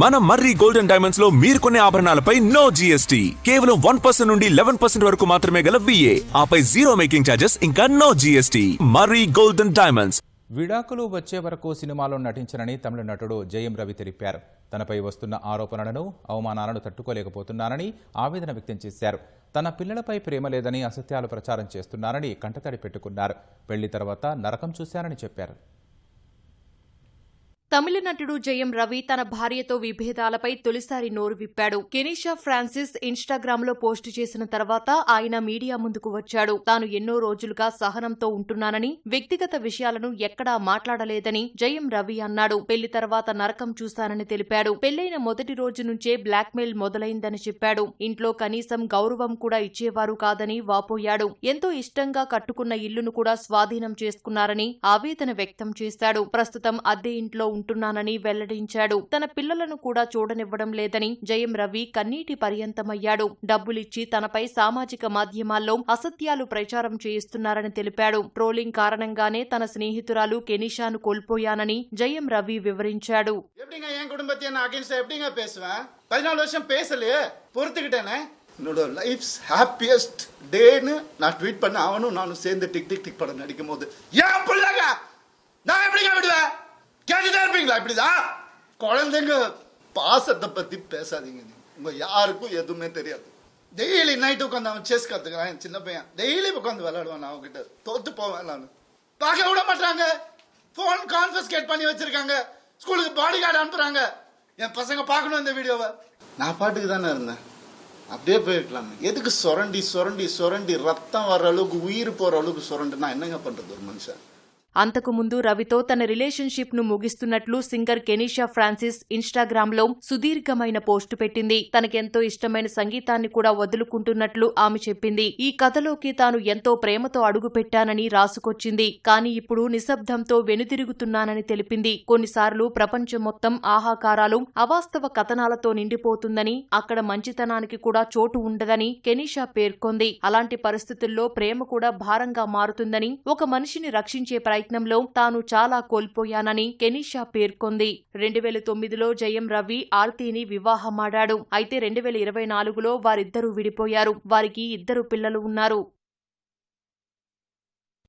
మన మర్రి golden diamonds లో మీరు కొనే ఆభరణాలపై నో జీఎస్టీ, కేవలం 1% నుండి 11% వరకు మాత్రమే గల విఏ, ఆపై జీరో మేకింగ్ ఛార్జెస్, ఇంకా నో జీఎస్టీ. మర్రి గోల్డెన్ డైమండ్స్. విడాకులు వచ్చే వరకు సినిమాలో నటించనని తమిళ నటుడు జయం రవి తెలిపారు. తనపై వస్తున్న ఆరోపణలను, అవమానాలను తట్టుకోలేకపోతున్నానని ఆవేదన వ్యక్తం చేశారు. తన పిల్లలపై ప్రేమ లేదని అసత్యాలు ప్రచారం చేస్తున్నారని కంటతడి పెట్టుకున్నారు. పెళ్లి తర్వాత నరకం చూశారని చెప్పారు. తమిళ నటుడు జయం రవి తన భార్యతో విభేదాలపై తొలిసారి నోరు విప్పాడు. కెనీషా ఫ్రాన్సిస్ ఇన్స్టాగ్రామ్ లో పోస్టు చేసిన తర్వాత ఆయన మీడియా ముందుకు వచ్చాడు. తాను ఎన్నో రోజులుగా సహనంతో ఉంటున్నానని, వ్యక్తిగత విషయాలను ఎక్కడా మాట్లాడలేదని జయం రవి అన్నాడు. పెళ్లి తర్వాత నరకం చూశానని తెలిపాడు. పెళ్లైన మొదటి రోజు నుంచే బ్లాక్మెయిల్ మొదలైందని చెప్పాడు. ఇంట్లో కనీసం గౌరవం కూడా ఇచ్చేవారు కాదని వాపోయాడు. ఎంతో ఇష్టంగా కట్టుకున్న ఇల్లును కూడా స్వాధీనం చేసుకున్నారని ఆవేదన వ్యక్తం చేశాడు. ప్రస్తుతం అద్దె ఇంట్లో ఉంటున్నానని వెల్లడించాడు. తన పిల్లలను కూడా చూడనివ్వడం లేదని జయం రవి కన్నీటి పర్యంతమయ్యాడు. డబ్బులిచ్చి తనపై సామాజిక మాధ్యమాల్లో అసత్యాలు ప్రచారం చేయిస్తున్నారని తెలిపాడు. ట్రోలింగ్ కారణంగానే తన స్నేహితురాలు కెనీషాను కోల్పోయానని జయం రవి వివరించాడు. என்னோட லைஃப்ஸ் ஹாப்பியஸ்ட் டேன்னு நான் ட்வீட் பண்ண அவனும் நானும் சேர்ந்து டிக் டிக் டிக் படம் நடிக்கும் போது ஏன் பிள்ளைங்க நான் எப்படிங்க விடுவேன்? கேட்டுட்டே இருப்பீங்களா? இப்படிதான் குழந்தைங்க பாசத்தை பத்தி பேசாதீங்க. உங்க யாருக்கும் எதுவுமே தெரியாது. டெய்லி நைட்டு உட்காந்து அவன் செஸ் கத்துக்கிறான். என் சின்ன பையன் டெய்லி உட்காந்து விளையாடுவான். நான் அவன்கிட்ட தோத்து போவேன். நான் பார்க்க விட மாட்டாங்க. போன் கான்ஃபிஸ்கேட் பண்ணி வச்சிருக்காங்க. ஸ்கூலுக்கு பாடி கார்டு அனுப்புறாங்க. என் பசங்க பார்க்கணும் இந்த வீடியோவை. நான் பாட்டுக்கு தானே இருந்தேன். அப்படியே போயிருக்கலாம். எதுக்கு சுரண்டி சுரண்டி சுரண்டி ரத்தம் வர்ற அளவுக்கு, உயிர் போற அளவுக்கு சுரண்டுனா என்னங்க பண்றது ஒரு மனுஷன்? అంతకుముందు రవితో తన రిలేషన్షిప్ ను ముగిస్తున్నట్లు సింగర్ కెనీషా ఫ్రాన్సిస్ ఇన్స్టాగ్రామ్ లో సుదీర్ఘమైన పోస్టు పెట్టింది. తనకెంతో ఇష్టమైన సంగీతాన్ని కూడా వదులుకుంటున్నట్లు ఆమె చెప్పింది. ఈ కథలోకి తాను ఎంతో ప్రేమతో అడుగు పెట్టానని రాసుకొచ్చింది. కానీ ఇప్పుడు నిశ్శబ్దంతో వెనుదిరుగుతున్నానని తెలిపింది. కొన్నిసార్లు ప్రపంచం మొత్తం ఆహాకారాలు, అవాస్తవ కథనాలతో నిండిపోతుందని, అక్కడ మంచితనానికి కూడా చోటు ఉండదని కెనీషా పేర్కొంది. అలాంటి పరిస్థితుల్లో ప్రేమ కూడా భారంగా మారుతుందని, ఒక మనిషిని రక్షించే ప్రయత్నంలో తాను చాలా కోల్పోయానని కెనీషా పేర్కొంది. 2009లో జయం రవి ఆర్తిని వివాహమాడాడు. అయితే 2024లో వారిద్దరూ విడిపోయారు. వారికి 2 పిల్లలు ఉన్నారు.